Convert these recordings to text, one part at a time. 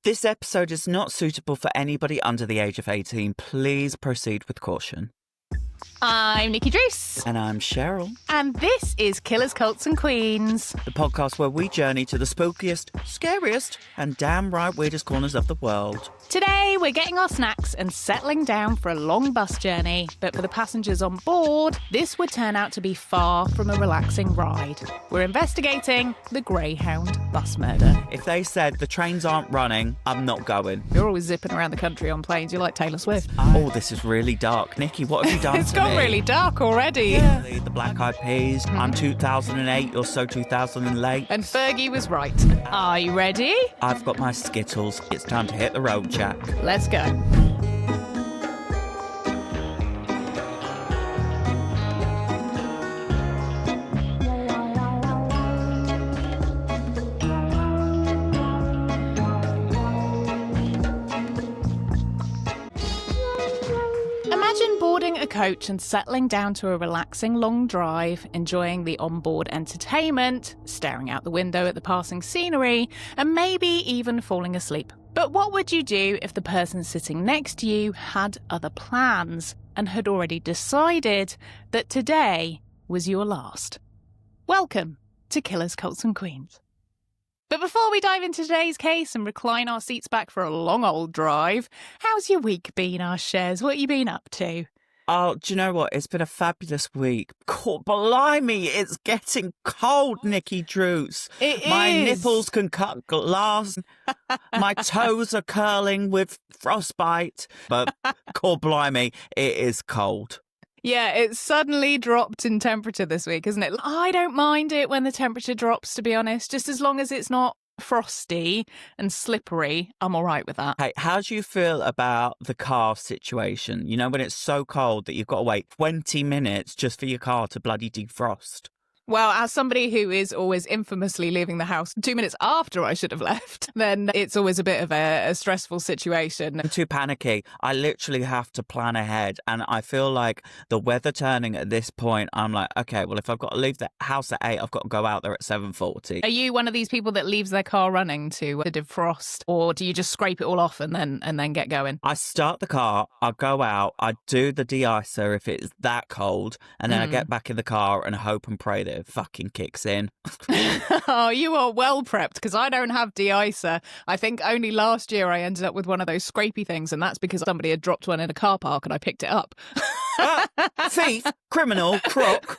This episode is not suitable for anybody under the age of 18. Please proceed with caution. I'm Nikki Druce. And I'm Cheryl. And this is Killers, Cults and Queens. The podcast where we journey to the spookiest, scariest, and damn right weirdest corners of the world. Today, we're getting our snacks and settling down for a long bus journey. But for the passengers on board, this would turn out to be far from a relaxing ride. We're investigating the Greyhound bus murder. If they said the trains aren't running, I'm not going. You're always zipping around the country on planes. You're like Taylor Swift. Oh, this is really dark. Nikki, what have you done It's to got me? really dark already. Yeah. The Black Eyed Peas. I'm 2008, you're so 2000 late. And Fergie was right. Are you ready? I've got my Skittles. It's time to hit the road, Jack. Let's go. Imagine boarding a coach and settling down to a relaxing long drive, enjoying the onboard entertainment, staring out the window at the passing scenery, and maybe even falling asleep. But what would you do if the person sitting next to you had other plans and had already decided that today was your last? Welcome to Killers, Cults and Queens. But before we dive into today's case and recline our seats back for a long old drive, how's your week been, our shares? What have you been up to? Oh, do you know what? It's been a fabulous week. God, blimey, it's getting cold, Nikki Druce. My nipples can cut glass. My toes are curling with frostbite. But, God, blimey, it is cold. Yeah, it's suddenly dropped in temperature this week, isn't it? I don't mind it when the temperature drops, to be honest, just as long as it's not frosty and slippery. I'm all right with that. Hey, how do you feel about the car situation? You know, when it's so cold that you've got to wait 20 minutes just for your car to bloody defrost. Well, as somebody who is always infamously leaving the house 2 minutes after I should have left, then it's always a bit of a stressful situation. I'm too panicky. I literally have to plan ahead. And I feel like the weather turning at this point, I'm like, okay, well, if I've got to leave the house at 8, I've got to go out there at 7:40. Are you one of these people that leaves their car running to defrost, or do you just scrape it all off and then get going? I start the car, I go out, I do the de-icer if it's that cold, and then I get back in the car and hope and pray that it fucking kicks in. Oh, you are well prepped, because I don't have de-icer. I think only last year I ended up with one of those scrapey things, and that's because somebody had dropped one in a car park and I picked it up. Thief, criminal, crook.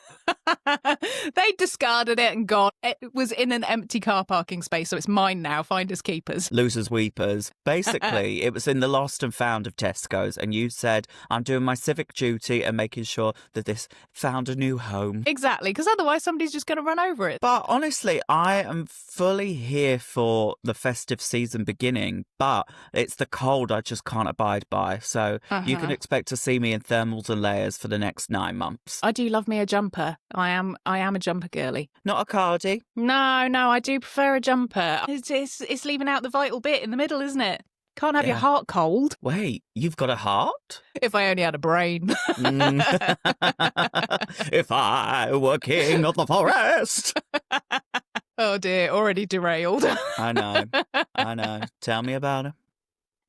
They discarded it and gone. It was in an empty car parking space, so it's mine now. Finders keepers. Losers weepers. Basically, it was in the lost and found of Tesco's, and you said, I'm doing my civic duty and making sure that this found a new home. Exactly, because otherwise somebody's just going to run over it. But honestly, I am fully here for the festive season beginning, but it's the cold I just can't abide by. So you can expect to see me in thermals and layers for the next 9 months. I do love me a jumper. I am a jumper girly. Not a cardi. No, I do prefer a jumper. It's leaving out the vital bit in the middle, isn't it? Can't have your heart cold. Wait, you've got a heart? If I only had a brain. If I were king of the forest. Oh dear, already derailed. I know. Tell me about it.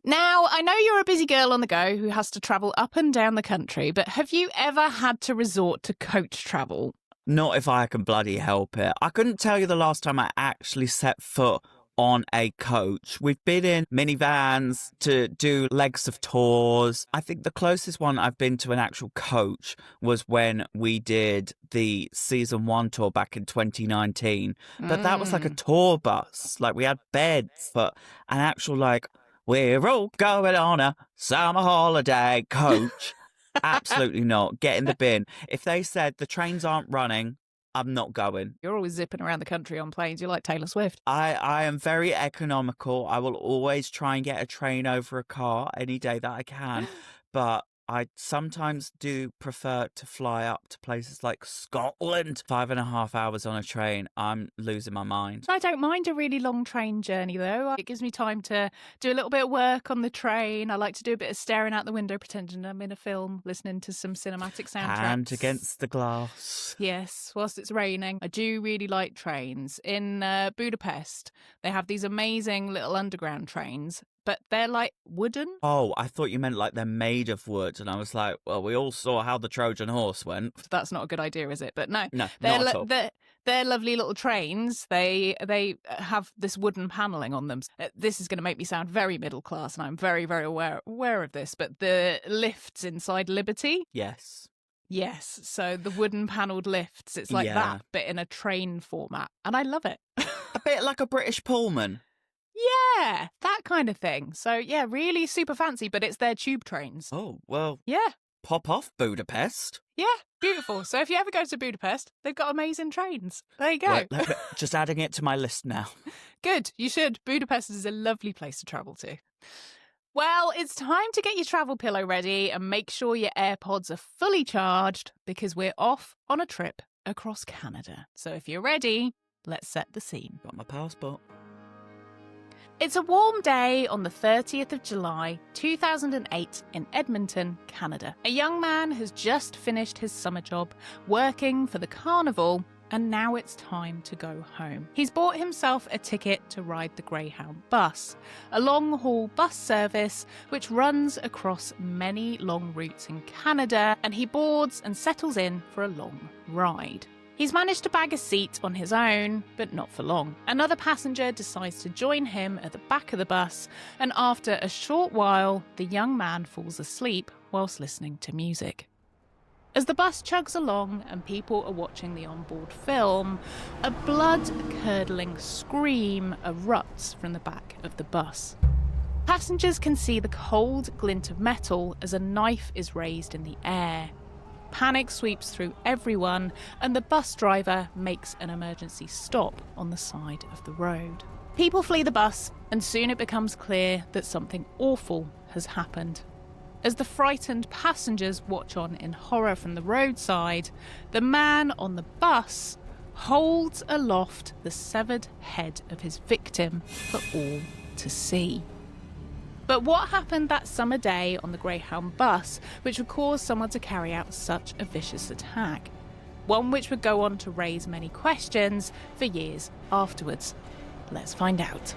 Now, I know you're a busy girl on the go who has to travel up and down the country, but have you ever had to resort to coach travel? Not if I can bloody help it. I couldn't tell you the last time I actually set foot on a coach. We've been in minivans to do legs of tours. I think the closest one I've been to an actual coach was when we did the season 1 tour back in 2019. But that was like a tour bus. Like we had beds, but an actual like, we're all going on a summer holiday coach. Absolutely not. Get in the bin. If they said the trains aren't running, I'm not going. You're always zipping around the country on planes. You're like Taylor Swift. I am very economical. I will always try and get a train over a car any day that I can. But I sometimes do prefer to fly up to places like Scotland. 5.5 hours on a train, I'm losing my mind. I don't mind a really long train journey, though. It gives me time to do a little bit of work on the train. I like to do a bit of staring out the window, pretending I'm in a film, listening to some cinematic soundtracks. Hand against the glass. Yes, whilst it's raining. I do really like trains. In Budapest, they have these amazing little underground trains, but they're like wooden. Oh, I thought you meant like they're made of wood. And I was like, well, we all saw how the Trojan horse went. That's not a good idea, is it? But no, not at all. They're lovely little trains. They have this wooden panelling on them. This is going to make me sound very middle class, and I'm very, very aware of this, but the lifts inside Liberty... Yes, so the wooden panelled lifts, it's like that, but in a train format, and I love it. A bit like a British Pullman. Yeah, that kind of thing. So, yeah, really super fancy, but it's their tube trains. Oh, well. Yeah. Pop off, Budapest. Yeah, beautiful. So if you ever go to Budapest, they've got amazing trains. There you go. Right, just adding it to my list now. Good, you should. Budapest is a lovely place to travel to. Well, it's time to get your travel pillow ready and make sure your AirPods are fully charged because we're off on a trip across Canada. So if you're ready, let's set the scene. Got my passport. It's a warm day on the 30th of July, 2008 in Edmonton, Canada. A young man has just finished his summer job working for the carnival, and now it's time to go home. He's bought himself a ticket to ride the Greyhound bus, a long-haul bus service which runs across many long routes in Canada, and he boards and settles in for a long ride. He's managed to bag a seat on his own, but not for long. Another passenger decides to join him at the back of the bus, and after a short while, the young man falls asleep whilst listening to music. As the bus chugs along and people are watching the onboard film, a blood-curdling scream erupts from the back of the bus. Passengers can see the cold glint of metal as a knife is raised in the air. Panic sweeps through everyone, and the bus driver makes an emergency stop on the side of the road. People flee the bus, and soon it becomes clear that something awful has happened. As the frightened passengers watch on in horror from the roadside, the man on the bus holds aloft the severed head of his victim for all to see. But what happened that summer day on the Greyhound bus which would cause someone to carry out such a vicious attack? One which would go on to raise many questions for years afterwards. Let's find out.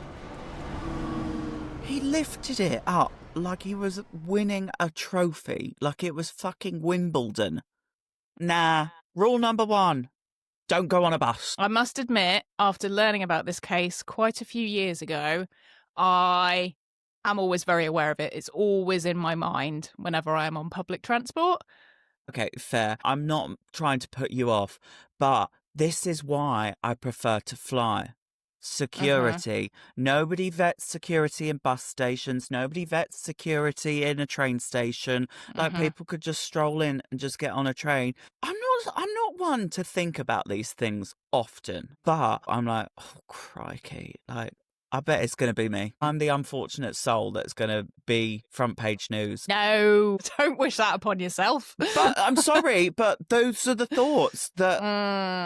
He lifted it up like he was winning a trophy, like it was fucking Wimbledon. Nah, rule number 1, don't go on a bus. I must admit, after learning about this case quite a few years ago, I am always very aware of it. It's always in my mind whenever I am on public transport. Okay, fair. I'm not trying to put you off, but this is why I prefer to fly. Security. Nobody vets security in bus stations. Nobody vets security in a train station. Like people could just stroll in and just get on a train. I'm not one to think about these things often, but I'm like, oh crikey, like I bet it's going to be me. I'm the unfortunate soul that's going to be front page news. No, don't wish that upon yourself. But I'm sorry, but those are the thoughts that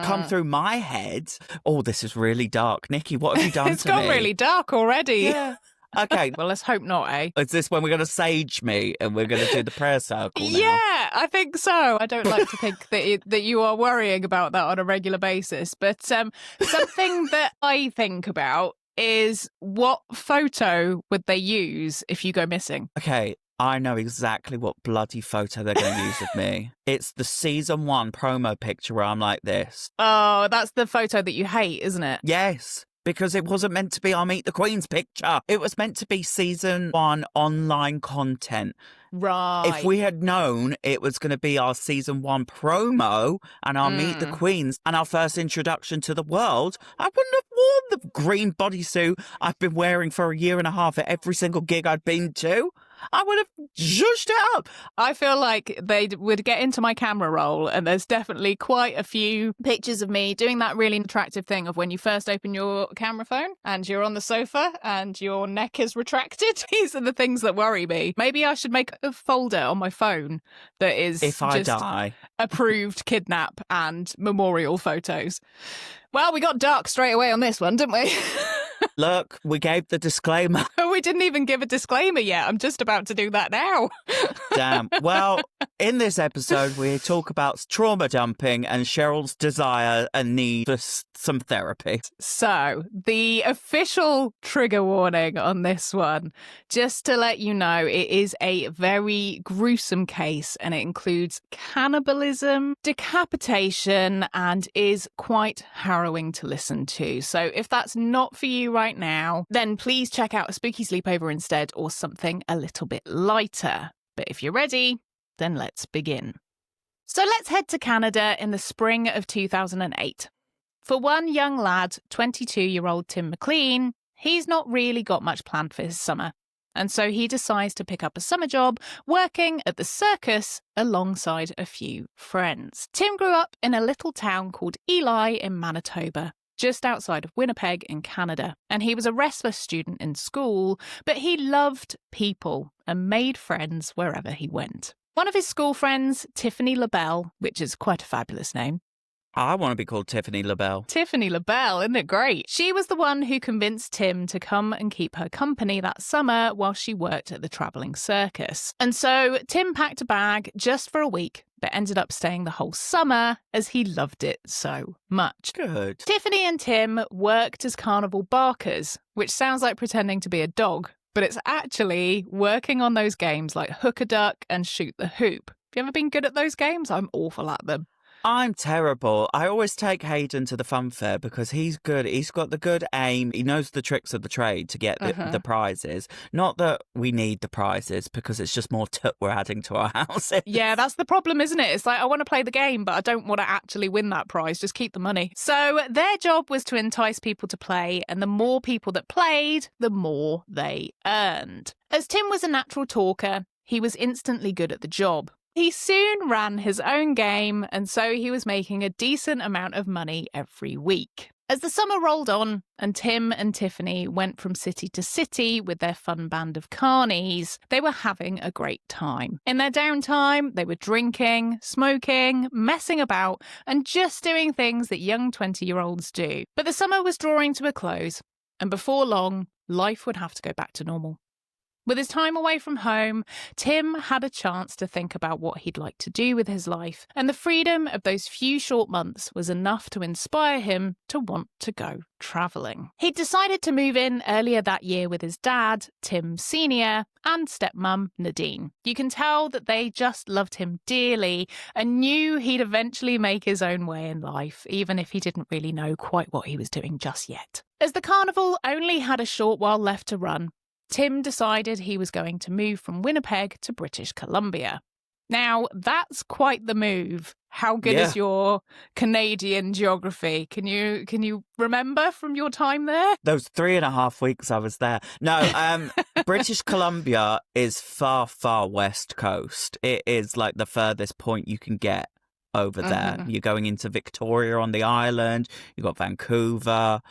come through my head. Oh, this is really dark. Nikki, what have you done It's to me? got really dark already. Yeah. Okay. Well, let's hope not, eh? Is this when we're going to sage me and we're going to do the prayer circle now? Yeah, I think so. I don't like to think that you are worrying about that on a regular basis. But something that I think about is what photo would they use if you go missing? Okay, I know exactly what bloody photo they're going to use of me. It's the season 1 promo picture where I'm like this. Oh, that's the photo that you hate, isn't it? Yes, because it wasn't meant to be our Meet the Queens picture. It was meant to be season 1 online content. Right. If we had known it was going to be our season 1 promo and our Meet the Queens and our first introduction to the world, I wouldn't have worn the green bodysuit I've been wearing for a year and a half at every single gig I'd been to. I would have zhushed it up. I feel like they would get into my camera roll, and there's definitely quite a few pictures of me doing that really attractive thing of when you first open your camera phone and you're on the sofa and your neck is retracted. These are the things that worry me. Maybe I should make a folder on my phone that is If I die. approved kidnap and memorial photos. Well, we got dark straight away on this one, didn't we? Look, we gave the disclaimer. We didn't even give a disclaimer yet. I'm just about to do that now. Damn. Well, in this episode, we talk about trauma dumping and Cheryl's desire and need for some therapy. So, the official trigger warning on this one, just to let you know, it is a very gruesome case and it includes cannibalism, decapitation, and is quite harrowing to listen to. So, if that's not for you right now, then please check out a spooky sleepover instead or something a little bit lighter. But if you're ready, then let's begin. So let's head to Canada in the spring of 2008. For one young lad, 22-year-old Tim McLean, he's not really got much planned for his summer. And so he decides to pick up a summer job working at the circus alongside a few friends. Tim grew up in a little town called Ely in Manitoba, just outside of Winnipeg in Canada. And he was a restless student in school, but he loved people and made friends wherever he went. One of his school friends, Tiffany LaBelle, which is quite a fabulous name. I want to be called Tiffany LaBelle. Tiffany LaBelle, isn't it great? She was the one who convinced Tim to come and keep her company that summer while she worked at the travelling circus. And so Tim packed a bag just for a week, but ended up staying the whole summer as he loved it so much. Good. Tiffany and Tim worked as carnival barkers, which sounds like pretending to be a dog, but it's actually working on those games like hook a duck and shoot the hoop. Have you ever been good at those games? I'm awful at them. I'm terrible. I always take Hayden to the fun fair because he's good. He's got the good aim. He knows the tricks of the trade to get the prizes. Not that we need the prizes because it's just more we're adding to our houses. Yeah, that's the problem, isn't it? It's like, I want to play the game, but I don't want to actually win that prize. Just keep the money. So their job was to entice people to play, and the more people that played, the more they earned. As Tim was a natural talker, he was instantly good at the job. He soon ran his own game, and so he was making a decent amount of money every week. As the summer rolled on, and Tim and Tiffany went from city to city with their fun band of carnies, they were having a great time. In their downtime, they were drinking, smoking, messing about, and just doing things that young 20-year-olds do. But the summer was drawing to a close, and before long, life would have to go back to normal. With his time away from home, Tim had a chance to think about what he'd like to do with his life, and the freedom of those few short months was enough to inspire him to want to go travelling. He'd decided to move in earlier that year with his dad, Tim Sr., and stepmum, Nadine. You can tell that they just loved him dearly and knew he'd eventually make his own way in life, even if he didn't really know quite what he was doing just yet. As the carnival only had a short while left to run, Tim decided he was going to move from Winnipeg to British Columbia. Now, that's quite the move. How good is your Canadian geography? Can you remember from your time there? Those 3.5 weeks I was there. No, British Columbia is far, far west coast. It is like the furthest point you can get over there. You're going into Victoria on the island. You've got Vancouver.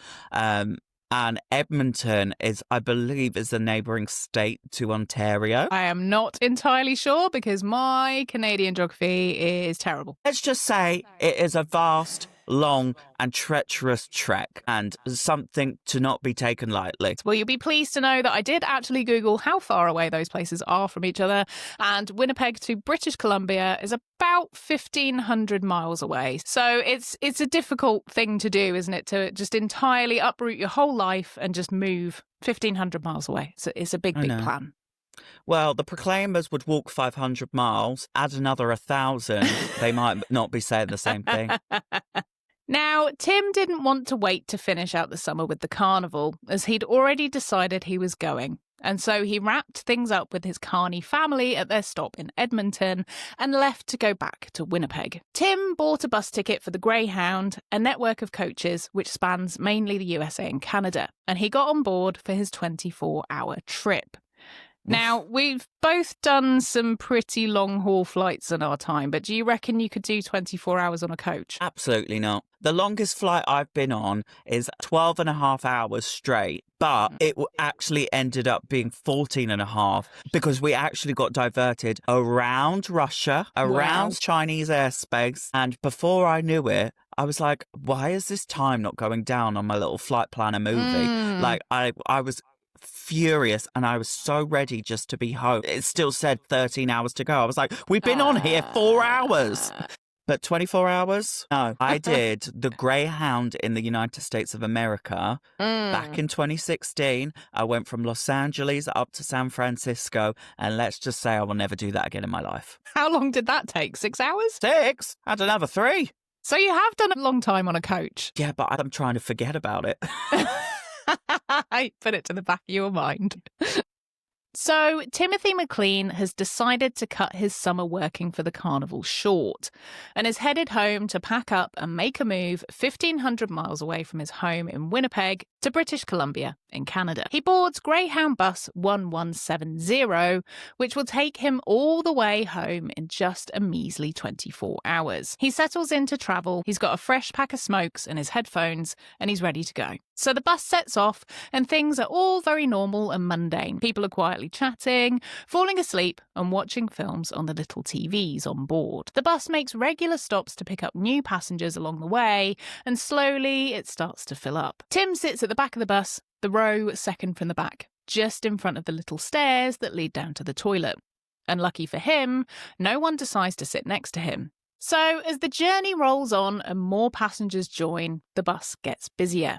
And Edmonton is, I believe, is the neighbouring state to Ontario. I am not entirely sure because my Canadian geography is terrible. Let's just say it is a vast, long and treacherous trek and something to not be taken lightly. Well, you'll be pleased to know that I did actually Google how far away those places are from each other, and Winnipeg to British Columbia is about 1,500 miles away. So it's a difficult thing to do, isn't it, to just entirely uproot your whole life and just move 1,500 miles away. So it's a big plan. Well, the Proclaimers would walk 500 miles, add another 1,000. They might not be saying the same thing. Now, Tim didn't want to wait to finish out the summer with the carnival, as he'd already decided he was going. And so he wrapped things up with his carny family at their stop in Edmonton and left to go back to Winnipeg. Tim bought a bus ticket for the Greyhound, a network of coaches which spans mainly the USA and Canada, and he got on board for his 24-hour trip. Now, we've both done some pretty long-haul flights in our time, but do you reckon you could do 24 hours on a coach? Absolutely not. The longest flight I've been on is 12 and a half hours straight, but it actually ended up being 14 and a half because we actually got diverted around Russia, around Chinese airspace. And before I knew it, I was like, why is this time not going down on my little flight planner movie? Like, I was furious and I was so ready just to be home. It still said 13 hours to go. I was like, we've been on here 4 hours. But 24 hours? No. I did the Greyhound in the United States of America back in 2016. I went from Los Angeles up to San Francisco, and let's just say I will never do that again in my life. How long did that take? 6 hours? 6? Had another 3. So you have done a long time on a coach. Yeah, but I'm trying to forget about it. Put it to the back of your mind. So, Timothy McLean has decided to cut his summer working for the carnival short and is headed home to pack up and make a move 1,500 miles away from his home in Winnipeg to British Columbia in Canada. He boards Greyhound bus 1170, which will take him all the way home in just a measly 24 hours. He settles into travel, he's got a fresh pack of smokes and his headphones, and he's ready to go. So the bus sets off, and things are all very normal and mundane. People are quietly chatting, falling asleep, and watching films on the little TVs on board. The bus makes regular stops to pick up new passengers along the way, and slowly it starts to fill up. Tim sits at the back of the bus, the row second from the back, just in front of the little stairs that lead down to the toilet. And lucky for him, no one decides to sit next to him. So as the journey rolls on and more passengers join, the bus gets busier.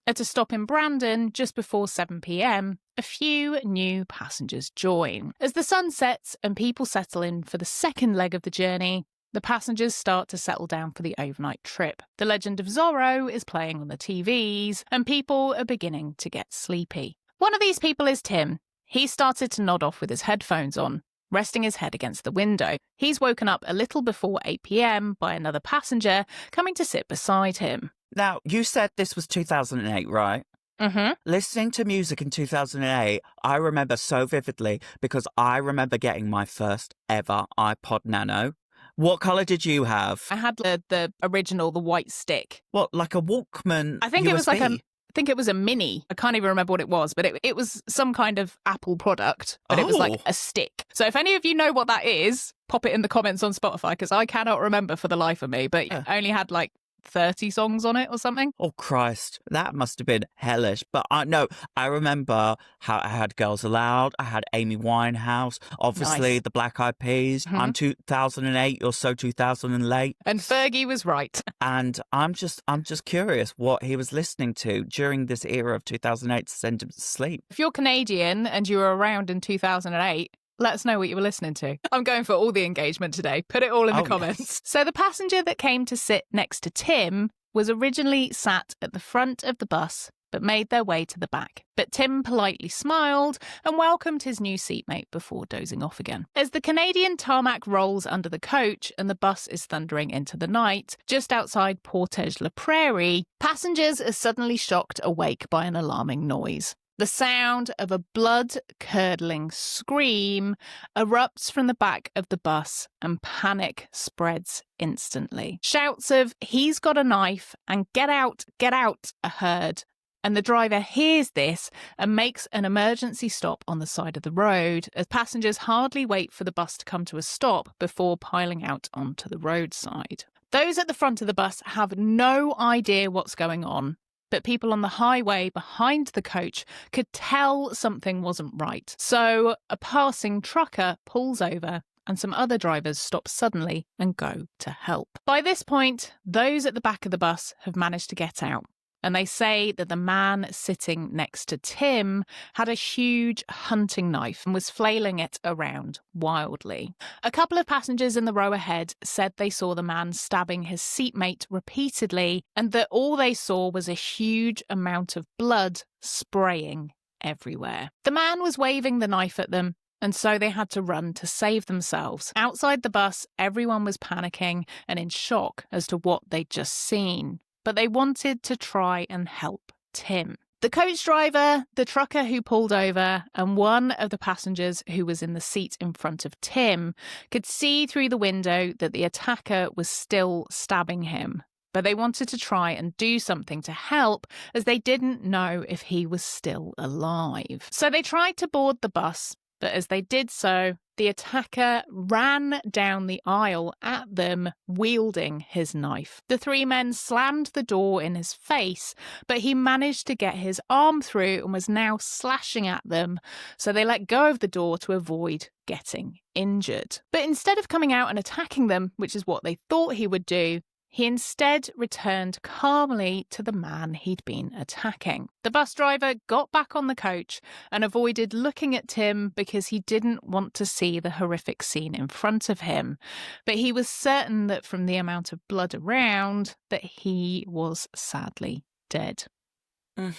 At a stop in Brandon, just before 7 p.m, a few new passengers join. As the sun sets and people settle in for the second leg of the journey, the passengers start to settle down for the overnight trip. The Legend of Zorro is playing on the TVs, and people are beginning to get sleepy. One of these people is Tim. He started to nod off with his headphones on, resting his head against the window. He's woken up a little before 8 p.m. by another passenger coming to sit beside him. Now, you said this was 2008, right? Mm-hmm. Listening to music in 2008, I remember so vividly because I remember getting my first ever iPod Nano. What colour did you have? I had the original, the white stick. What, like a Walkman I think USB? it was I think it was a mini. I can't even remember what it was, but it was some kind of Apple product, but it was like a stick. So if any of you know what that is, pop it in the comments on Spotify, because I cannot remember for the life of me, but I only had like 30 songs on it or something. Oh, Christ. That must have been hellish. But I remember how I had Girls Aloud. I had Amy Winehouse. Obviously, the Black Eyed Peas. Mm-hmm. I'm 2008. You're so 2008. And Fergie was right. And I'm just curious what he was listening to during this era of 2008 to send him to sleep. If you're Canadian and you were around in 2008, let us know what you were listening to. I'm going for all the engagement today. Put it all in the comments. Yes. So the passenger that came to sit next to Tim was originally sat at the front of the bus, but made their way to the back. But Tim politely smiled and welcomed his new seatmate before dozing off again. As the Canadian tarmac rolls under the coach and the bus is thundering into the night, just outside Portage-la-Prairie, passengers are suddenly shocked awake by an alarming noise. The sound of a blood-curdling scream erupts from the back of the bus and panic spreads instantly. Shouts of, "He's got a knife," and get out, are heard. And the driver hears this and makes an emergency stop on the side of the road as passengers hardly wait for the bus to come to a stop before piling out onto the roadside. Those at the front of the bus have no idea what's going on, but people on the highway behind the coach could tell something wasn't right. So a passing trucker pulls over and some other drivers stop suddenly and go to help. By this point, those at the back of the bus have managed to get out. And they say that the man sitting next to Tim had a huge hunting knife and was flailing it around wildly. A couple of passengers in the row ahead said they saw the man stabbing his seatmate repeatedly and that all they saw was a huge amount of blood spraying everywhere. The man was waving the knife at them, and so they had to run to save themselves. Outside the bus, everyone was panicking and in shock as to what they'd just seen. But they wanted to try and help Tim. The coach driver, the trucker who pulled over, and one of the passengers who was in the seat in front of Tim could see through the window that the attacker was still stabbing him. But they wanted to try and do something to help, as they didn't know if he was still alive. So they tried to board the bus, but as they did so, the attacker ran down the aisle at them, wielding his knife. The three men slammed the door in his face, but he managed to get his arm through and was now slashing at them, so they let go of the door to avoid getting injured. But instead of coming out and attacking them, which is what they thought he would do, he instead returned calmly to the man he'd been attacking. The bus driver got back on the coach and avoided looking at Tim because he didn't want to see the horrific scene in front of him. But he was certain that from the amount of blood around, that he was sadly dead.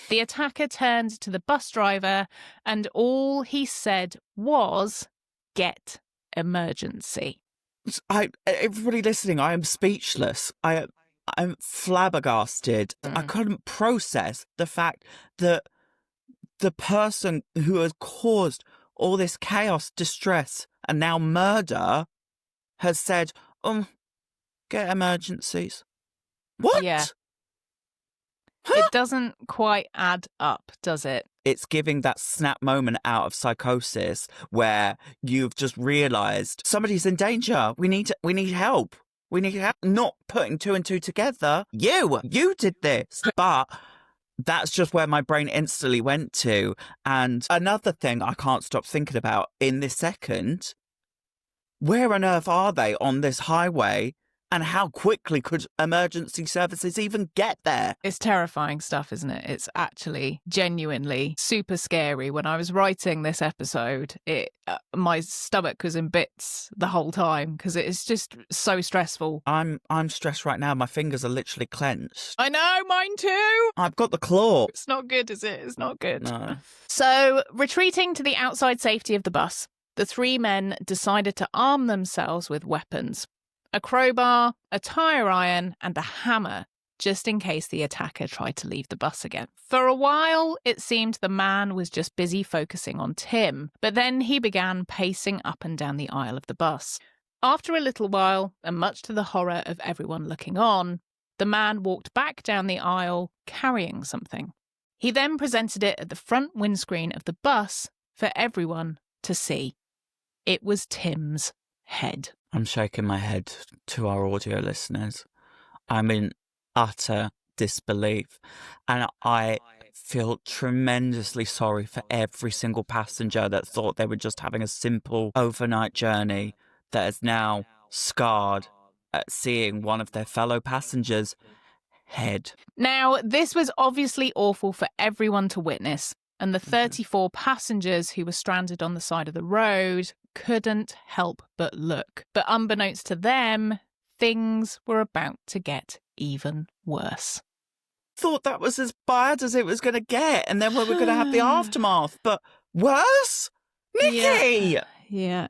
The attacker turned to the bus driver and all he said was, "Get emergency." Everybody listening, I am speechless. I'm flabbergasted. I couldn't process the fact that the person who has caused all this chaos, distress, and now murder has said, get emergencies. What? Yeah. It doesn't quite add up, does it? It's giving that snap moment out of psychosis where you've just realised somebody's in danger. We need help. We need help. Not putting two and two together. You did this. But that's just where my brain instantly went to. And another thing I can't stop thinking about in this second, where on earth are they on this highway? And how quickly could emergency services even get there? It's terrifying stuff, isn't it? It's actually genuinely super scary. When I was writing this episode, my stomach was in bits the whole time because it's just so stressful. I'm stressed right now. My fingers are literally clenched. I know, mine too. I've got the claw. It's not good, is it? It's not good. No. So, retreating to the outside safety of the bus, the three men decided to arm themselves with weapons. A crowbar, a tire iron, and a hammer, just in case the attacker tried to leave the bus again. For a while, it seemed the man was just busy focusing on Tim, but then he began pacing up and down the aisle of the bus. After a little while, and much to the horror of everyone looking on, the man walked back down the aisle carrying something. He then presented it at the front windscreen of the bus for everyone to see. It was Tim's head. I'm shaking my head to our audio listeners. I'm in utter disbelief. And I feel tremendously sorry for every single passenger that thought they were just having a simple overnight journey that is now scarred at seeing one of their fellow passengers' head. Now, this was obviously awful for everyone to witness, and the 34 passengers who were stranded on the side of the road couldn't help but look. But unbeknownst to them, things were about to get even worse. Thought that was as bad as it was going to get, and then we were going to have the aftermath. But worse? Nikki! Yeah.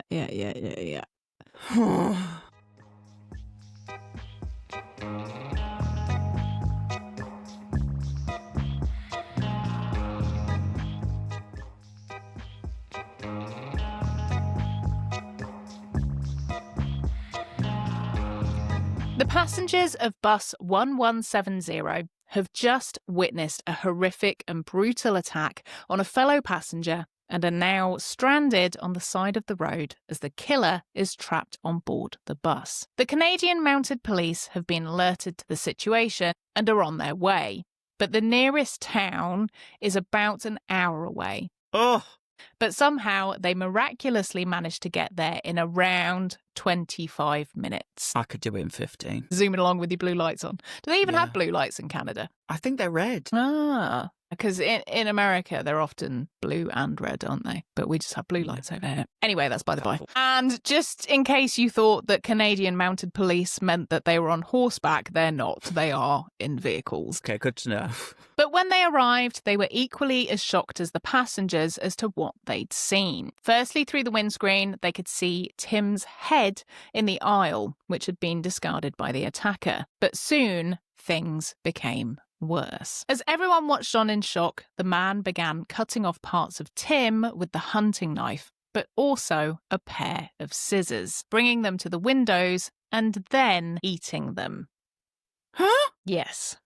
The passengers of bus 1170 have just witnessed a horrific and brutal attack on a fellow passenger and are now stranded on the side of the road as the killer is trapped on board the bus. The Canadian Mounted Police have been alerted to the situation and are on their way, but the nearest town is about an hour away. Oh. But somehow they miraculously managed to get there in around 25 minutes. I could do it in 15. Zooming along with your blue lights on. Do they even have blue lights in Canada? I think they're red. Ah, because in America, they're often blue and red, aren't they? But we just have blue lights over here. Anyway, that's by the by. And just in case you thought that Canadian Mounted Police meant that they were on horseback, they're not. They are in vehicles. Okay, good to know. But when they arrived, they were equally as shocked as the passengers as to what they'd seen. Firstly, through the windscreen, they could see Tim's head in the aisle, which had been discarded by the attacker. But soon, things became worse. As everyone watched on in shock, the man began cutting off parts of Tim with the hunting knife, but also a pair of scissors, bringing them to the windows and then eating them. Huh? Yes.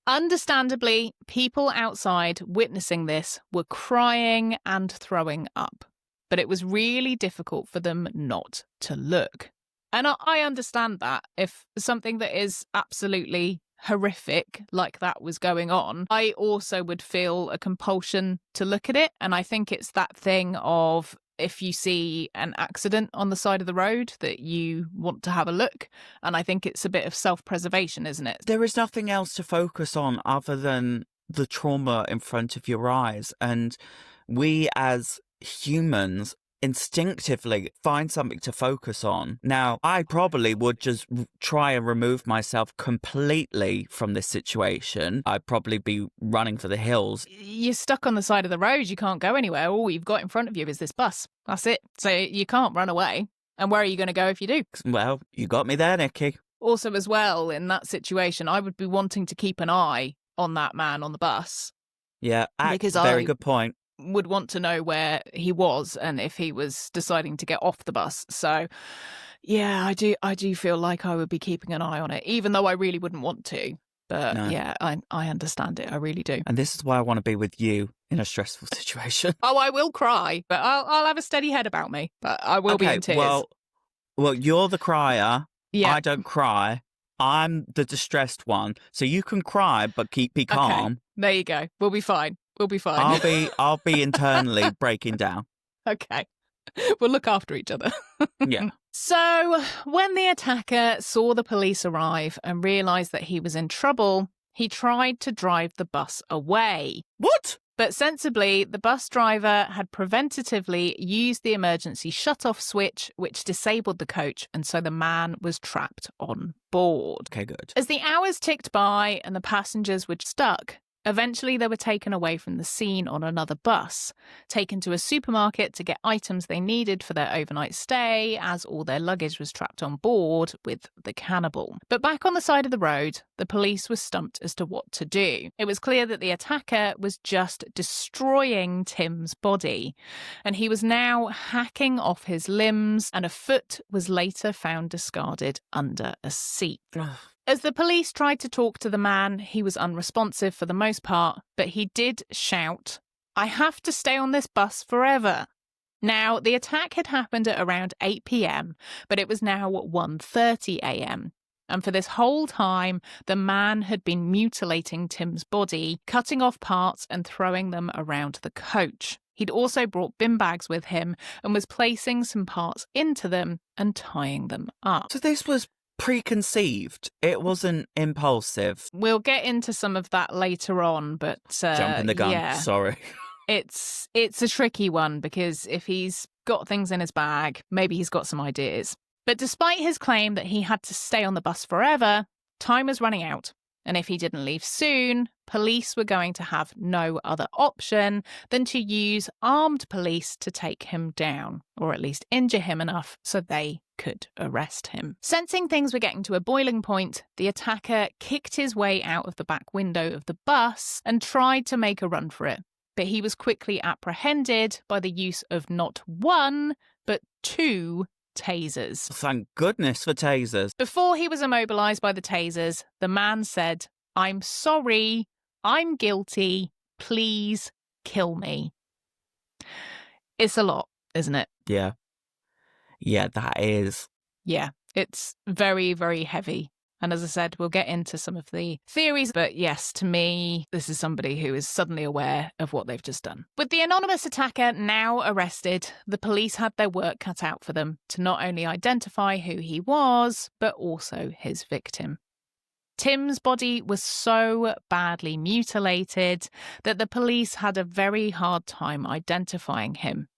Understandably, people outside witnessing this were crying and throwing up, but it was really difficult for them not to look. And I understand that. If something that is absolutely horrific like that was going on, I also would feel a compulsion to look at it. And I think it's that thing of, if you see an accident on the side of the road, that you want to have a look. And I think it's a bit of self-preservation, isn't it? There is nothing else to focus on other than the trauma in front of your eyes. And we as humans instinctively find something to focus on. Now, I probably would just try and remove myself completely from this situation. I'd probably be running for the hills. You're stuck on the side of the road. You can't go anywhere. All you've got in front of you is this bus. That's it. So you can't run away. And where are you going to go if you do? Well, you got me there, Nikki. Also, as well, in that situation, I would be wanting to keep an eye on that man on the bus. Yeah, Because very I- good point. Would want to know where he was and if he was deciding to get off the bus. So, yeah, I do feel like I would be keeping an eye on it, even though I really wouldn't want to. But No. yeah, I understand it. I really do. And this is why I want to be with you in a stressful situation. Oh, I will cry, but I'll have a steady head about me. But I will be in tears. Well, you're the crier. Yeah. I don't cry. I'm the distressed one. So you can cry, but be calm. Okay. There you go. We'll be fine. We'll be fine. I'll be internally breaking down. Okay. We'll look after each other. Yeah. So, when the attacker saw the police arrive and realised that he was in trouble, he tried to drive the bus away. What? But sensibly, the bus driver had preventatively used the emergency shut-off switch, which disabled the coach, and so the man was trapped on board. Okay, good. As the hours ticked by and the passengers were stuck, eventually they were taken away from the scene on another bus, taken to a supermarket to get items they needed for their overnight stay, as all their luggage was trapped on board with the cannibal. But back on the side of the road, the police were stumped as to what to do. It was clear that the attacker was just destroying Tim's body, and he was now hacking off his limbs, and a foot was later found discarded under a seat. As the police tried to talk to the man, he was unresponsive for the most part, but he did shout, "I have to stay on this bus forever." Now, the attack had happened at around 8 p.m, but it was now at 1:30 a.m. And for this whole time, the man had been mutilating Tim's body, cutting off parts and throwing them around the coach. He'd also brought bin bags with him and was placing some parts into them and tying them up. So this was preconceived. It wasn't impulsive. We'll get into some of that later on, but Jumping the gun. yeah, Sorry. it's a tricky one because if he's got things in his bag, maybe he's got some ideas. But despite his claim that he had to stay on the bus forever, time was running out. And if he didn't leave soon, police were going to have no other option than to use armed police to take him down, or at least injure him enough so they could arrest him. Sensing things were getting to a boiling point, the attacker kicked his way out of the back window of the bus and tried to make a run for it. But he was quickly apprehended by the use of not one, but 2 tasers. Thank goodness for tasers. Before he was immobilised by the tasers, the man said, "I'm sorry, I'm guilty, please kill me." It's a lot, isn't it? Yeah. Yeah, that is. Yeah, it's very, very heavy. And as I said, we'll get into some of the theories. But yes, to me, this is somebody who is suddenly aware of what they've just done. With the anonymous attacker now arrested, the police had their work cut out for them to not only identify who he was, but also his victim. Tim's body was so badly mutilated that the police had a very hard time identifying him.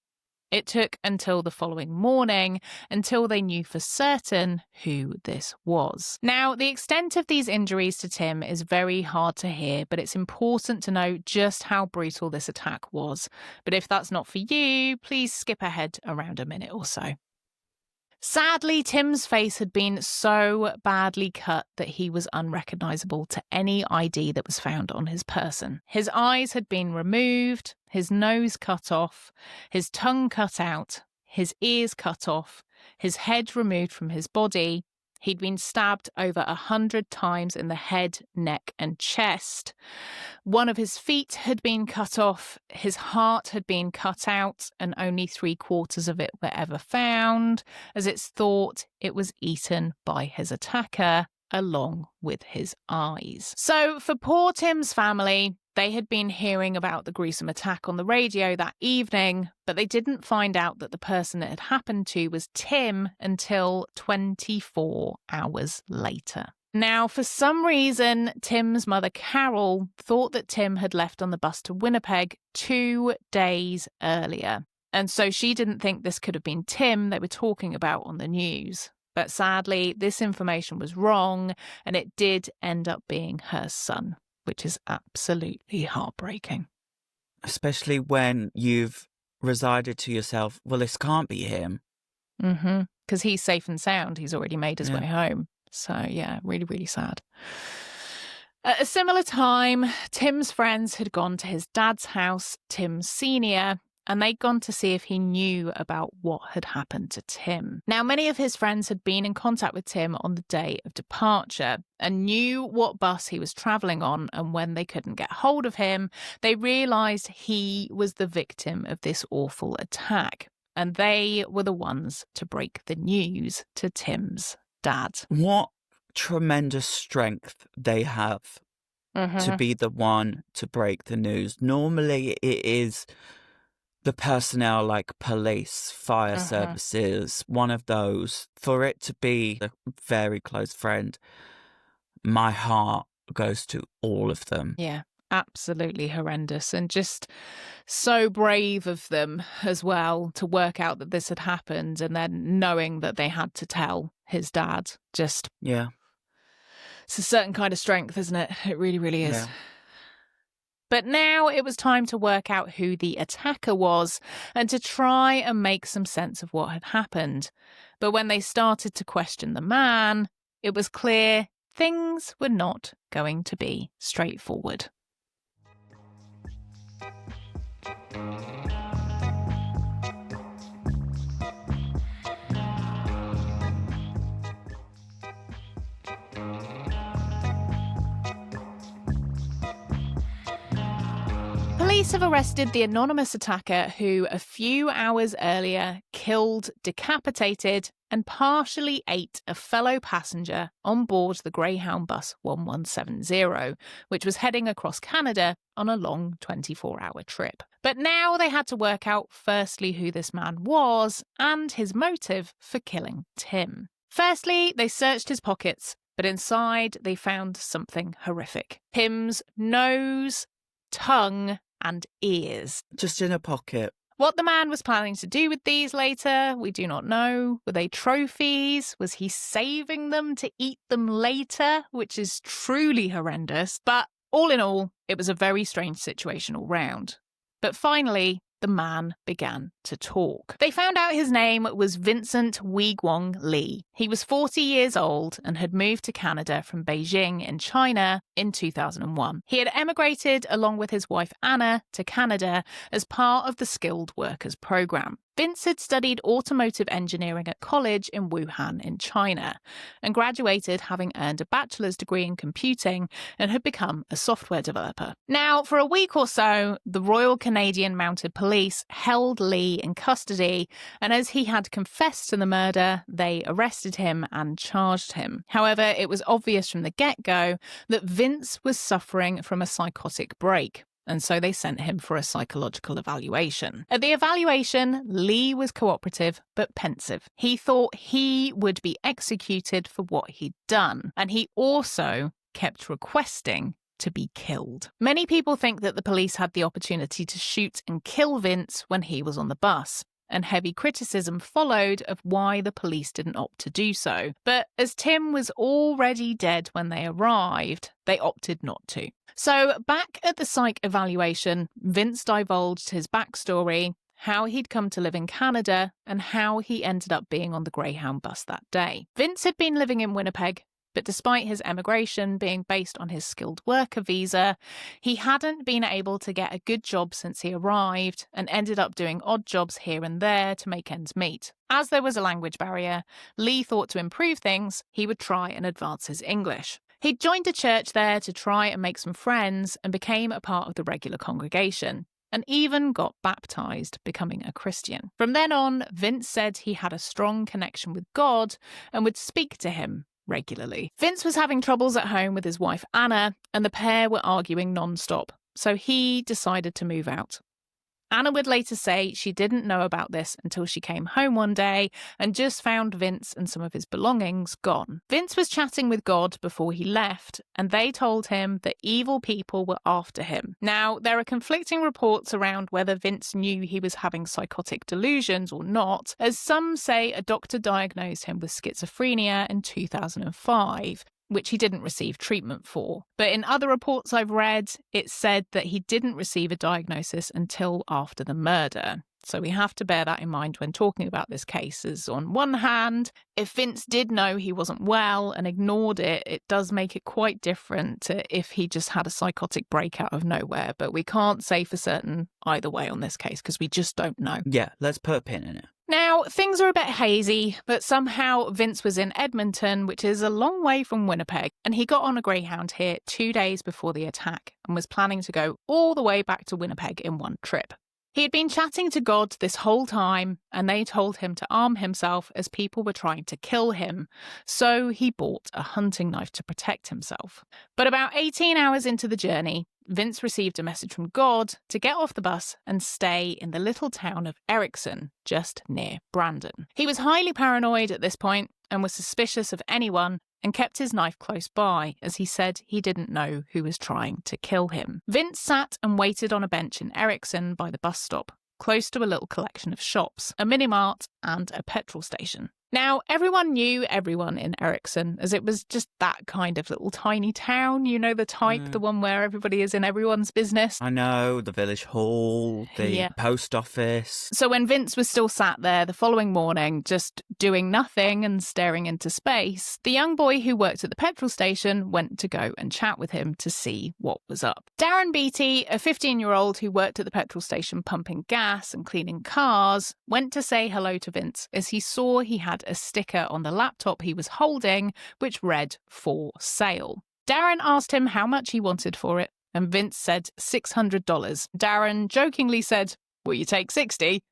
It took until the following morning until they knew for certain who this was. Now, the extent of these injuries to Tim is very hard to hear, but it's important to know just how brutal this attack was. But if that's not for you, please skip ahead around a minute or so. Sadly, Tim's face had been so badly cut that he was unrecognisable to any ID that was found on his person. His eyes had been removed, his nose cut off, his tongue cut out, his ears cut off, his head removed from his body. He'd been stabbed over 100 times in the head, neck, and chest. One of his feet had been cut off, his heart had been cut out, and only 3/4 of it were ever found, as it's thought it was eaten by his attacker, along with his eyes. So for poor Tim's family, they had been hearing about the gruesome attack on the radio that evening, but they didn't find out that the person it had happened to was Tim until 24 hours later. Now, for some reason, Tim's mother, Carol, thought that Tim had left on the bus to Winnipeg 2 days earlier. And so she didn't think this could have been Tim they were talking about on the news. But sadly, this information was wrong, and it did end up being her son, which is absolutely heartbreaking. Especially when you've resided to yourself, well, this can't be him. Because he's safe and sound. He's already made his way home. So, yeah, really, really sad. At a similar time, Tim's friends had gone to his dad's house, Tim Sr., and they'd gone to see if he knew about what had happened to Tim. Now, many of his friends had been in contact with Tim on the day of departure and knew what bus he was travelling on, and when they couldn't get hold of him, they realised he was the victim of this awful attack, and they were the ones to break the news to Tim's dad. What tremendous strength they have to be the one to break the news. Normally it is the personnel like police, fire services, one of those. For it to be a very close friend, my heart goes to all of them. Yeah, absolutely horrendous, and just so brave of them as well to work out that this had happened and then knowing that they had to tell his dad. Just, yeah, it's a certain kind of strength, isn't it? It really, really is. Yeah. But now it was time to work out who the attacker was and to try and make some sense of what had happened. But when they started to question the man, it was clear things were not going to be straightforward. Police have arrested the anonymous attacker who, a few hours earlier, killed, decapitated, and partially ate a fellow passenger on board the Greyhound bus 1170, which was heading across Canada on a long 24-hour trip. But now they had to work out firstly who this man was and his motive for killing Tim. Firstly, they searched his pockets, but inside they found something horrific. Tim's nose, tongue, and ears. Just in a pocket. What the man was planning to do with these later, we do not know. Were they trophies? Was he saving them to eat them later? Which is truly horrendous. But all in all, it was a very strange situation all round. But finally, the man began to talk. They found out his name was Vincent Weiguang Li. He was 40 years old and had moved to Canada from Beijing in China in 2001. He had emigrated along with his wife Anna to Canada as part of the Skilled Workers Program. Vince had studied automotive engineering at college in Wuhan in China and graduated having earned a bachelor's degree in computing and had become a software developer. Now, for a week or so, the Royal Canadian Mounted Police held Lee in custody, and as he had confessed to the murder, they arrested him and charged him. However, it was obvious from the get-go that Vince was suffering from a psychotic break, and so they sent him for a psychological evaluation. At the evaluation, Lee was cooperative but pensive. He thought he would be executed for what he'd done, and he also kept requesting to be killed. Many people think that the police had the opportunity to shoot and kill Vince when he was on the bus, and heavy criticism followed of why the police didn't opt to do so. But as Tim was already dead when they arrived, they opted not to. So back at the psych evaluation, Vince divulged his backstory, how he'd come to live in Canada, and how he ended up being on the Greyhound bus that day. Vince had been living in Winnipeg, but despite his emigration being based on his skilled worker visa, he hadn't been able to get a good job since he arrived and ended up doing odd jobs here and there to make ends meet. As there was a language barrier, Lee thought to improve things, he would try and advance his English. He'd joined a church there to try and make some friends and became a part of the regular congregation, and even got baptized, becoming a Christian. From then on, Vince said he had a strong connection with God and would speak to him regularly. Vince was having troubles at home with his wife Anna, and the pair were arguing non-stop, so he decided to move out. Anna would later say she didn't know about this until she came home one day and just found Vince and some of his belongings gone. Vince was chatting with God before he left, and they told him that evil people were after him. Now, there are conflicting reports around whether Vince knew he was having psychotic delusions or not, as some say a doctor diagnosed him with schizophrenia in 2005. Which he didn't receive treatment for. But in other reports I've read, it said that he didn't receive a diagnosis until after the murder. So we have to bear that in mind when talking about this case, as on one hand, if Vince did know he wasn't well and ignored it, it does make it quite different to if he just had a psychotic break out of nowhere. But we can't say for certain either way on this case because we just don't know. Yeah, let's put a pin in it. Now, things are a bit hazy, but somehow Vince was in Edmonton, which is a long way from Winnipeg, and he got on a Greyhound here 2 days before the attack and was planning to go all the way back to Winnipeg in one trip. He had been chatting to God this whole time, and they told him to arm himself as people were trying to kill him, so he bought a hunting knife to protect himself. But about 18 hours into the journey, Vince received a message from God to get off the bus and stay in the little town of Erickson, just near Brandon. He was highly paranoid at this point and was suspicious of anyone and kept his knife close by, as he said he didn't know who was trying to kill him. Vince sat and waited on a bench in Erickson by the bus stop, close to a little collection of shops, a mini-mart and a petrol station. Now, everyone knew everyone in Erickson, as it was just that kind of little tiny town, you know, the type, the one where everybody is in everyone's business. I know, the village hall, the post office. So when Vince was still sat there the following morning, just doing nothing and staring into space, the young boy who worked at the petrol station went to go and chat with him to see what was up. Darren Beattie, a 15-year-old who worked at the petrol station pumping gas and cleaning cars, went to say hello to Vince as he saw he had a sticker on the laptop he was holding which read "for sale." Darren asked him how much he wanted for it, and Vince said $600. Darren jokingly said, "Will you take 60?"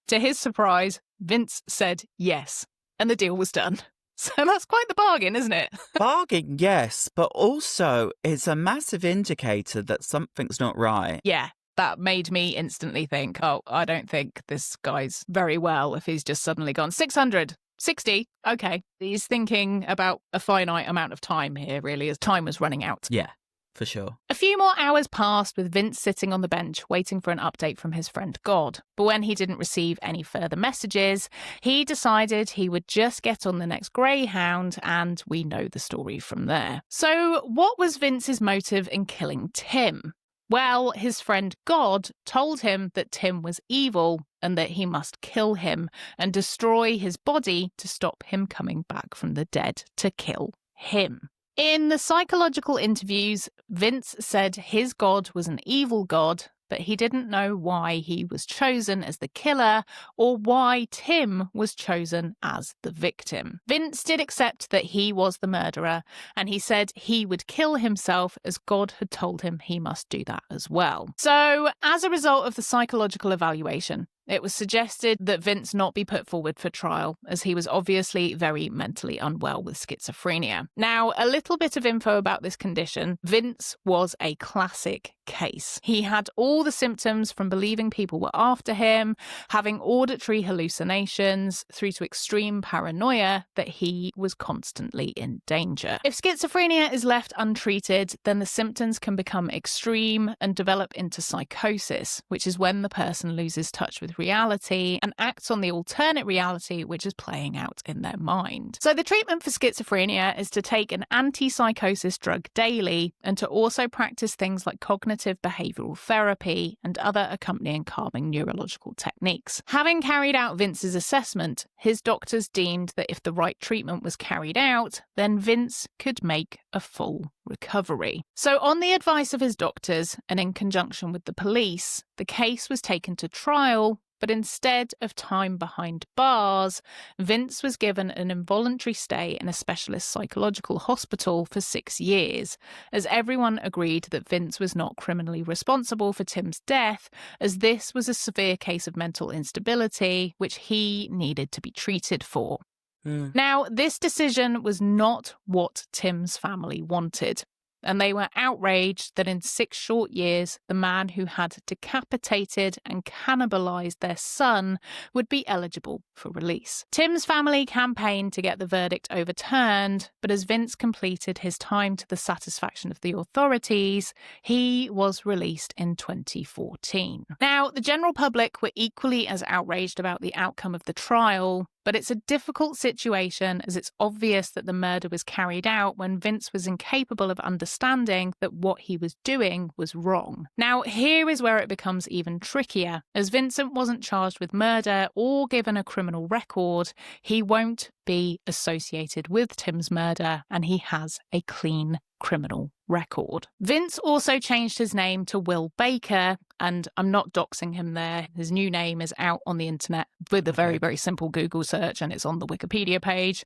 To his surprise, Vince said yes, and the deal was done. So that's quite the bargain, isn't it? Bargain, yes, but also it's a massive indicator that something's not right. Yeah. That made me instantly think, oh, I don't think this guy's very well if he's just suddenly gone 600, 60. Okay. He's thinking about a finite amount of time here, really, as time was running out. Yeah, for sure. A few more hours passed with Vince sitting on the bench waiting for an update from his friend God. But when he didn't receive any further messages, he decided he would just get on the next Greyhound, and we know the story from there. So what was Vince's motive in killing Tim? Well, his friend God told him that Tim was evil and that he must kill him and destroy his body to stop him coming back from the dead to kill him. In the psychological interviews, Vince said his God was an evil God, but he didn't know why he was chosen as the killer or why Tim was chosen as the victim. Vince did accept that he was the murderer, and he said he would kill himself as God had told him he must do that as well. So, as a result of the psychological evaluation, it was suggested that Vince not be put forward for trial, as he was obviously very mentally unwell with schizophrenia. Now, a little bit of info about this condition. Vince was a classic case. He had all the symptoms from believing people were after him, having auditory hallucinations, through to extreme paranoia that he was constantly in danger. If schizophrenia is left untreated, then the symptoms can become extreme and develop into psychosis, which is when the person loses touch with reality and acts on the alternate reality which is playing out in their mind. So the treatment for schizophrenia is to take an antipsychosis drug daily and to also practice things like cognitive behavioral therapy and other accompanying calming neurological techniques. Having carried out Vince's assessment, his doctors deemed that if the right treatment was carried out, then Vince could make a full recovery. So on the advice of his doctors and in conjunction with the police, the case was taken to trial, but instead of time behind bars, Vince was given an involuntary stay in a specialist psychological hospital for 6 years, as everyone agreed that Vince was not criminally responsible for Tim's death, as this was a severe case of mental instability which he needed to be treated for. Now, this decision was not what Tim's family wanted, and they were outraged that in 6 short years, the man who had decapitated and cannibalized their son would be eligible for release. Tim's family campaigned to get the verdict overturned, but as Vince completed his time to the satisfaction of the authorities, he was released in 2014. Now, the general public were equally as outraged about the outcome of the trial, but it's a difficult situation as it's obvious that the murder was carried out when Vince was incapable of understanding that what he was doing was wrong. Now, here is where it becomes even trickier. As Vincent wasn't charged with murder or given a criminal record, he won't be associated with Tim's murder, and he has a clean criminal record. Vince also changed his name to Will Baker, and I'm not doxing him there. His new name is out on the internet with a very, very simple Google search, and it's on the Wikipedia page.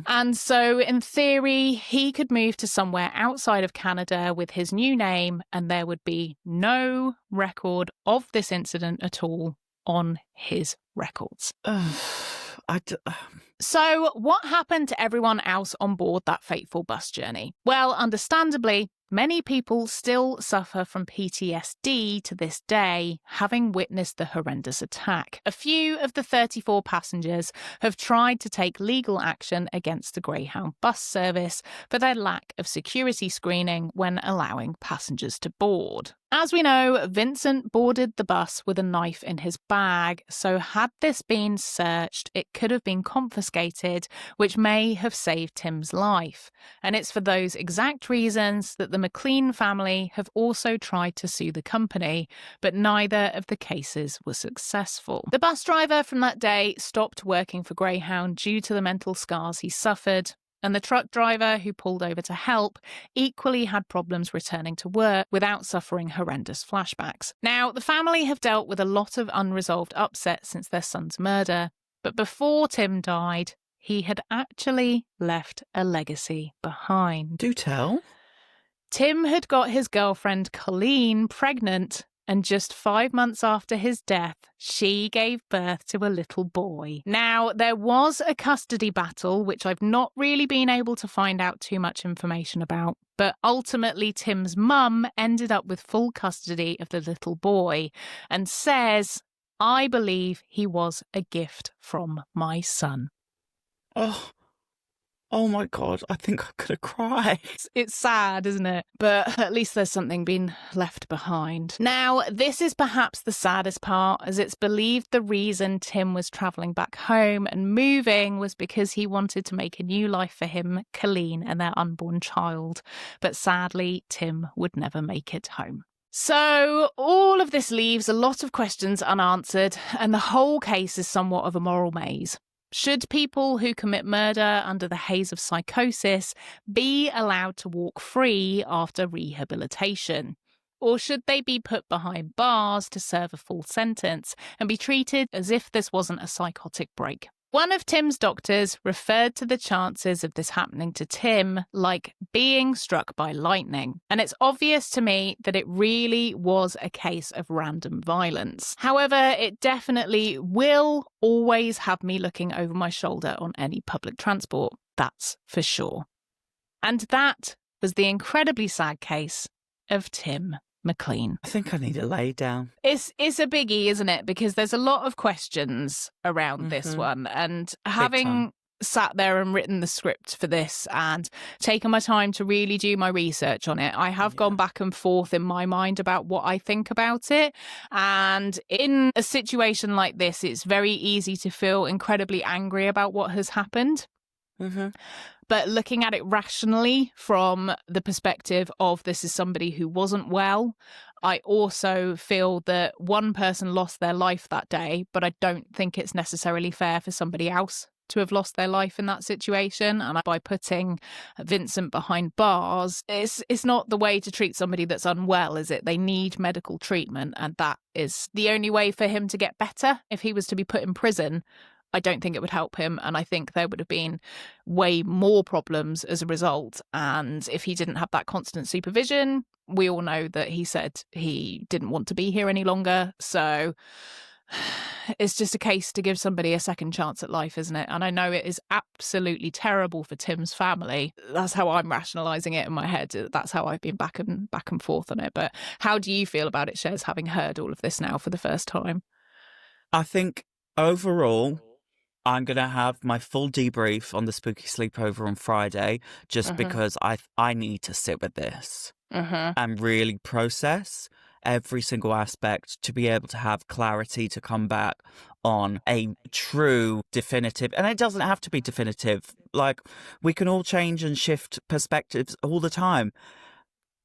And so, in theory, he could move to somewhere outside of Canada with his new name, and there would be no record of this incident at all on his records. So, what happened to everyone else on board that fateful bus journey? Well, understandably, many people still suffer from PTSD to this day, having witnessed the horrendous attack. A few of the 34 passengers have tried to take legal action against the Greyhound bus service for their lack of security screening when allowing passengers to board. As we know, Vincent boarded the bus with a knife in his bag, so had this been searched, it could have been confiscated, which may have saved Tim's life. And it's for those exact reasons that the McLean family have also tried to sue the company, but neither of the cases was successful. The bus driver from that day stopped working for Greyhound due to the mental scars he suffered, and the truck driver who pulled over to help equally had problems returning to work without suffering horrendous flashbacks. Now, the family have dealt with a lot of unresolved upset since their son's murder, but before Tim died, he had actually left a legacy behind. Do tell. Tim had got his girlfriend Colleen pregnant, and just 5 months after his death, she gave birth to a little boy. Now, there was a custody battle, which I've not really been able to find out too much information about, but ultimately Tim's mum ended up with full custody of the little boy and says, "I believe he was a gift from my son." Oh my God, I think I'm going to cry. It's sad, isn't it? But at least there's something being left behind. Now, this is perhaps the saddest part, as it's believed the reason Tim was travelling back home and moving was because he wanted to make a new life for him, Colleen, and their unborn child. But sadly, Tim would never make it home. So all of this leaves a lot of questions unanswered, and the whole case is somewhat of a moral maze. Should people who commit murder under the haze of psychosis be allowed to walk free after rehabilitation? Or should they be put behind bars to serve a full sentence and be treated as if this wasn't a psychotic break? One of Tim's doctors referred to the chances of this happening to Tim like being struck by lightning. And it's obvious to me that it really was a case of random violence. However, it definitely will always have me looking over my shoulder on any public transport. That's for sure. And that was the incredibly sad case of Tim McLean. I think I need a lay down. It's a biggie, isn't it? Because there's a lot of questions around this one, and having sat there and written the script for this and taken my time to really do my research on it, I have gone back and forth in my mind about what I think about it. And in a situation like this, it's very easy to feel incredibly angry about what has happened. Mm-hmm. But looking at it rationally from the perspective of this is somebody who wasn't well, I also feel that one person lost their life that day, but I don't think it's necessarily fair for somebody else to have lost their life in that situation. And by putting Vincent behind bars, it's not the way to treat somebody that's unwell, is it? They need medical treatment, and that is the only way for him to get better. If he was to be put in prison, I don't think it would help him, and I think there would have been way more problems as a result. And if he didn't have that constant supervision, we all know that he said he didn't want to be here any longer. So it's just a case to give somebody a second chance at life, isn't it? And I know it is absolutely terrible for Tim's family. That's how I'm rationalising it in my head. That's how I've been back and forth on it. But how do you feel about it, Shez, having heard all of this now for the first time? I think overall, I'm going to have my full debrief on the spooky sleepover on Friday, just because I need to sit with this and really process every single aspect to be able to have clarity to come back on a true definitive. And it doesn't have to be definitive. Like, we can all change and shift perspectives all the time.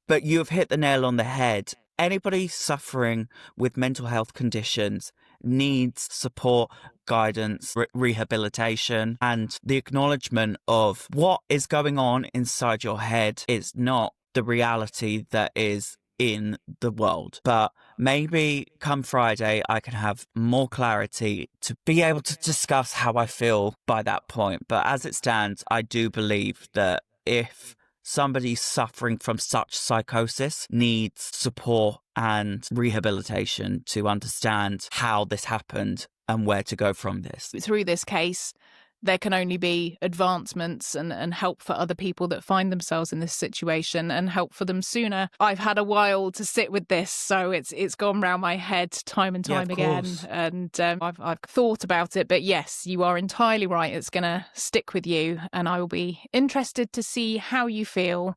But you've hit the nail on the head. Anybody suffering with mental health conditions needs support, guidance, rehabilitation, and the acknowledgement of what is going on inside your head is not the reality that is in the world. But maybe come Friday, I can have more clarity to be able to discuss how I feel by that point. But as it stands, I do believe that if somebody suffering from such psychosis needs support and rehabilitation to understand how this happened and where to go from this. Through this case, there can only be advancements and help for other people that find themselves in this situation, and help for them sooner. I've had a while to sit with this, so it's gone round my head time and time again. And I've thought about it. But yes, you are entirely right. It's going to stick with you, and I will be interested to see how you feel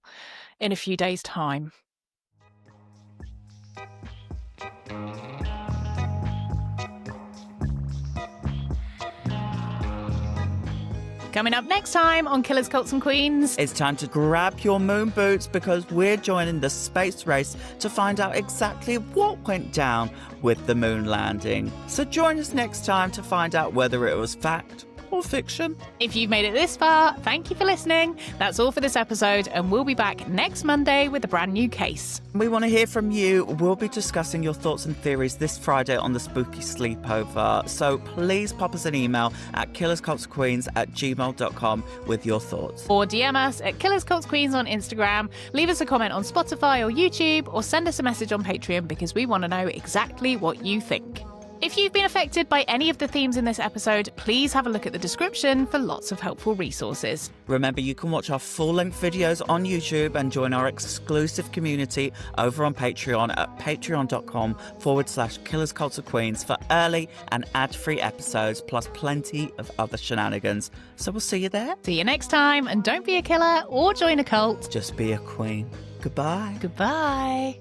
in a few days' time. Coming up next time on Killers, Cults and Queens. It's time to grab your moon boots, because we're joining the space race to find out exactly what went down with the moon landing. So join us next time to find out whether it was fact or fiction. If you've made it this far, thank you for listening. That's all for this episode, and we'll be back next Monday with a brand new case. We want to hear from you. We'll be discussing your thoughts and theories this Friday on the Spooky Sleepover. So please pop us an email at killerscultsqueens@gmail.com with your thoughts. Or DM us at Killers Cults Queens on Instagram, leave us a comment on Spotify or YouTube, or send us a message on Patreon, because we want to know exactly what you think. If you've been affected by any of the themes in this episode, please have a look at the description for lots of helpful resources. Remember, you can watch our full-length videos on YouTube and join our exclusive community over on Patreon at patreon.com/Killers Cults of Queens for early and ad-free episodes, plus plenty of other shenanigans. So we'll see you there. See you next time, and don't be a killer or join a cult. Just be a queen. Goodbye. Goodbye.